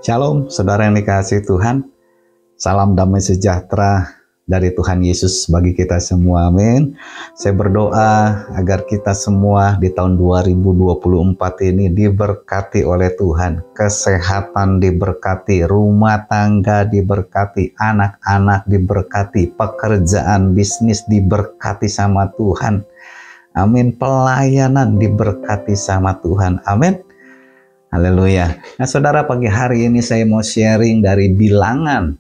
Shalom, saudara yang dikasihi Tuhan. Salam damai sejahtera dari Tuhan Yesus bagi kita semua. Amin. Saya berdoa agar kita semua di tahun 2024 ini diberkati oleh Tuhan. Kesehatan diberkati, rumah tangga diberkati, anak-anak diberkati, pekerjaan bisnis diberkati sama Tuhan. Amin. Pelayanan diberkati sama Tuhan. Amin. Haleluya. Nah saudara, pagi hari ini saya mau sharing dari Bilangan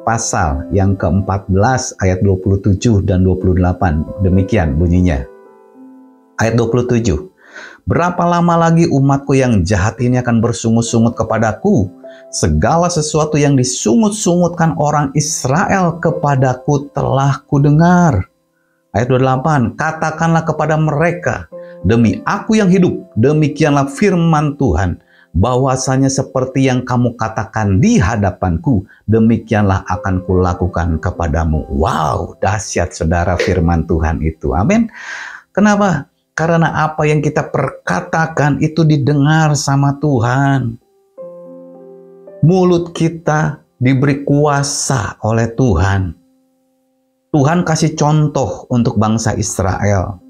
pasal yang ke-14 ayat 27 dan 28. Demikian bunyinya. Ayat 27. Berapa lama lagi umatku yang jahat ini akan bersungut-sungut kepadaku? Segala sesuatu yang disungut-sungutkan orang Israel kepadaku telah kudengar. Ayat 28. Katakanlah kepada mereka, demi aku yang hidup, demikianlah firman Tuhan, bahwasanya seperti yang kamu katakan di hadapanku, demikianlah akan kulakukan kepadamu. Wow, dahsyat saudara firman Tuhan itu. Amin. Kenapa? Karena apa yang kita perkatakan itu didengar sama Tuhan. Mulut kita diberi kuasa oleh Tuhan. Tuhan kasih contoh untuk bangsa Israel.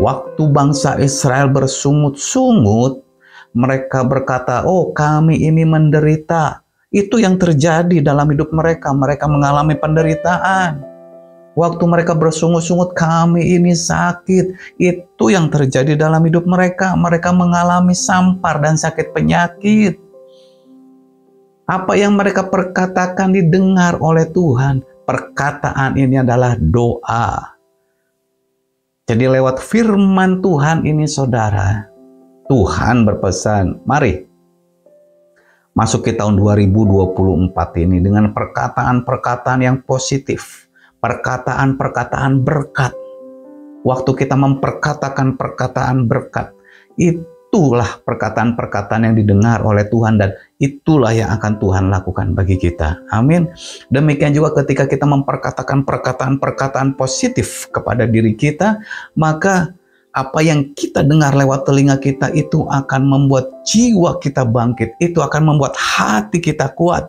Waktu bangsa Israel bersungut-sungut, mereka berkata, oh kami ini menderita. Itu yang terjadi dalam hidup mereka. Mereka mengalami penderitaan. Waktu mereka bersungut-sungut, kami ini sakit. Itu yang terjadi dalam hidup mereka. Mereka mengalami sampar dan sakit penyakit. Apa yang mereka perkatakan didengar oleh Tuhan. Perkataan ini adalah doa. Jadi lewat firman Tuhan ini saudara, Tuhan berpesan, mari masuk ke tahun 2024 ini dengan perkataan-perkataan yang positif, perkataan-perkataan berkat. Waktu kita memperkatakan perkataan berkat, itulah perkataan-perkataan yang didengar oleh Tuhan dan itulah yang akan Tuhan lakukan bagi kita. Amin. Demikian juga ketika kita memperkatakan perkataan-perkataan positif kepada diri kita, maka apa yang kita dengar lewat telinga kita itu akan membuat jiwa kita bangkit. Itu akan membuat hati kita kuat.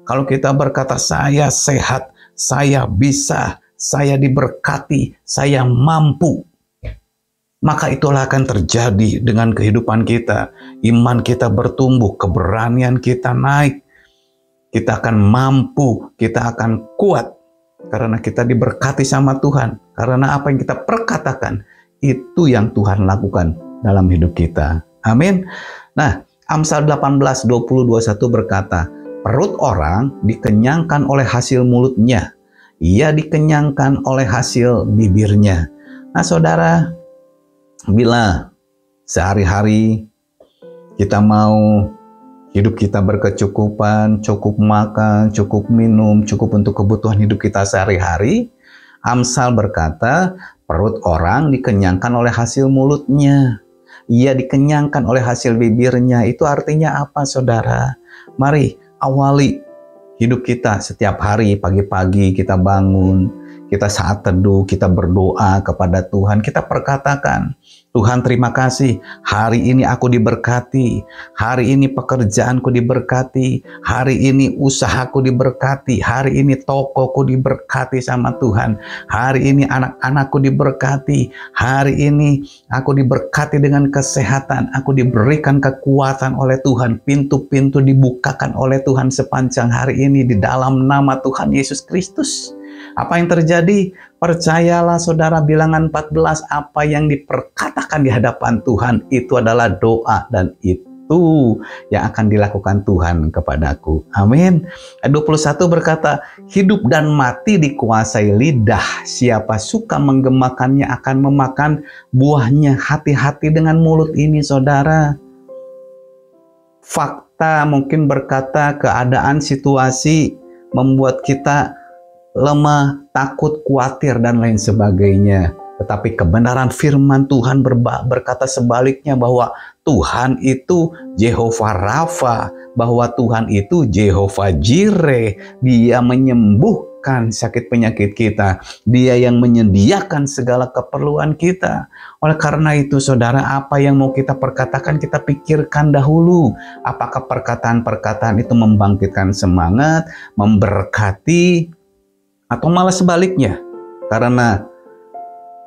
Kalau kita berkata, saya sehat, saya bisa, saya diberkati, saya mampu. Maka itulah akan terjadi dengan kehidupan kita. Iman kita bertumbuh, keberanian kita naik. Kita akan mampu, kita akan kuat. Karena kita diberkati sama Tuhan. Karena apa yang kita perkatakan, itu yang Tuhan lakukan dalam hidup kita. Amin. Nah, Amsal 18:20-21 berkata, perut orang dikenyangkan oleh hasil mulutnya. Ia dikenyangkan oleh hasil bibirnya. Nah, saudara, bila sehari-hari kita mau hidup kita berkecukupan, cukup makan, cukup minum, cukup untuk kebutuhan hidup kita sehari-hari, Amsal berkata, perut orang dikenyangkan oleh hasil mulutnya. Ia dikenyangkan oleh hasil bibirnya. Itu artinya apa, saudara? Mari awali hidup kita setiap hari, pagi-pagi kita bangun, kita saat teduh, kita berdoa kepada Tuhan, kita perkatakan, Tuhan terima kasih, hari ini aku diberkati, hari ini pekerjaanku diberkati, hari ini usahaku diberkati, hari ini tokoku diberkati sama Tuhan, hari ini anak-anakku diberkati, hari ini aku diberkati dengan kesehatan, aku diberikan kekuatan oleh Tuhan, pintu-pintu dibukakan oleh Tuhan sepanjang hari ini di dalam nama Tuhan Yesus Kristus. Apa yang terjadi? Percayalah saudara, Bilangan 14, apa yang diperkatakan di hadapan Tuhan itu adalah doa dan itu yang akan dilakukan Tuhan kepadaku. Amin. Ayat 21 berkata, hidup dan mati dikuasai lidah. Siapa suka menggemakannya akan memakan buahnya. Hati-hati dengan mulut ini saudara. Fakta mungkin berkata keadaan situasi membuat kita lemah, takut, khawatir, dan lain sebagainya. Tetapi kebenaran firman Tuhan berkata sebaliknya bahwa Tuhan itu Jehovah Rafa, bahwa Tuhan itu Jehovah Jireh. Dia menyembuhkan merasakan sakit penyakit kita. Dia yang menyediakan segala keperluan kita. Oleh karena itu, saudara, apa yang mau kita perkatakan, kita pikirkan dahulu. Apakah perkataan-perkataan itu membangkitkan semangat, memberkati, atau malah sebaliknya. Karena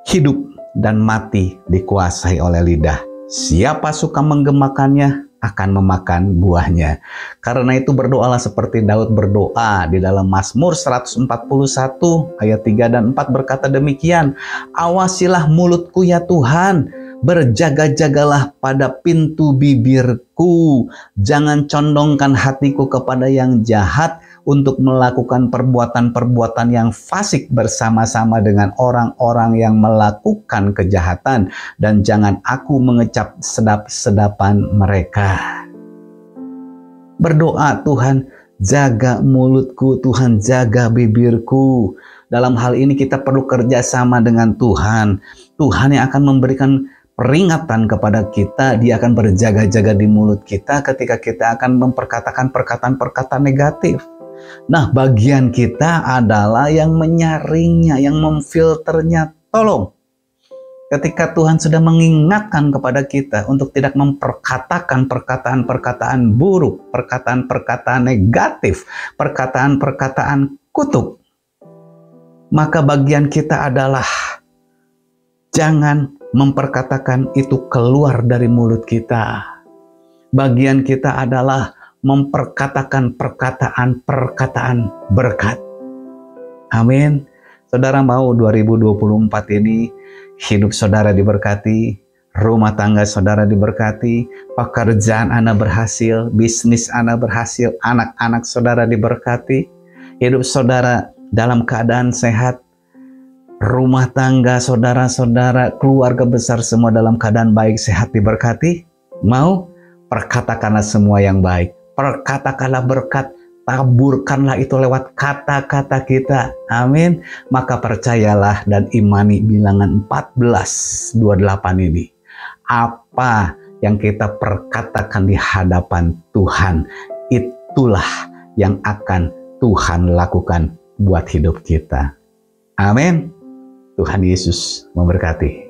hidup dan mati dikuasai oleh lidah. Siapa suka menggemakannya akan memakan buahnya. Karena itu berdoalah seperti Daud berdoa di dalam Mazmur 141 ayat 3 dan 4 berkata demikian, awasilah mulutku ya Tuhan, berjaga-jagalah pada pintu bibirku, jangan condongkan hatiku kepada yang jahat untuk melakukan perbuatan-perbuatan yang fasik bersama-sama dengan orang-orang yang melakukan kejahatan, dan jangan aku mengecap sedap-sedapan mereka. Berdoa, Tuhan jaga mulutku, Tuhan jaga bibirku. Dalam hal ini kita perlu kerjasama dengan Tuhan. Tuhan yang akan memberikan peringatan kepada kita, Dia akan berjaga-jaga di mulut kita ketika kita akan memperkatakan perkataan-perkataan negatif. Nah, bagian kita adalah yang menyaringnya, yang memfilternya. Tolong, ketika Tuhan sudah mengingatkan kepada kita untuk tidak memperkatakan perkataan-perkataan buruk, perkataan-perkataan negatif, perkataan-perkataan kutuk, maka bagian kita adalah jangan memperkatakan itu keluar dari mulut kita. Bagian kita adalah memperkatakan perkataan-perkataan berkat. Amin. Saudara mau 2024 ini hidup saudara diberkati, rumah tangga saudara diberkati, pekerjaan Anda berhasil, bisnis Anda berhasil, anak-anak saudara diberkati, hidup saudara dalam keadaan sehat, rumah tangga saudara-saudara, keluarga besar semua dalam keadaan baik, sehat, diberkati. Mau? Perkatakanlah semua yang baik. Perkatakanlah berkat, taburkanlah itu lewat kata-kata kita. Amin. Maka percayalah dan imani bilangan 14:28 ini. Apa yang kita perkatakan di hadapan Tuhan, itulah yang akan Tuhan lakukan buat hidup kita. Amin. Tuhan Yesus memberkati.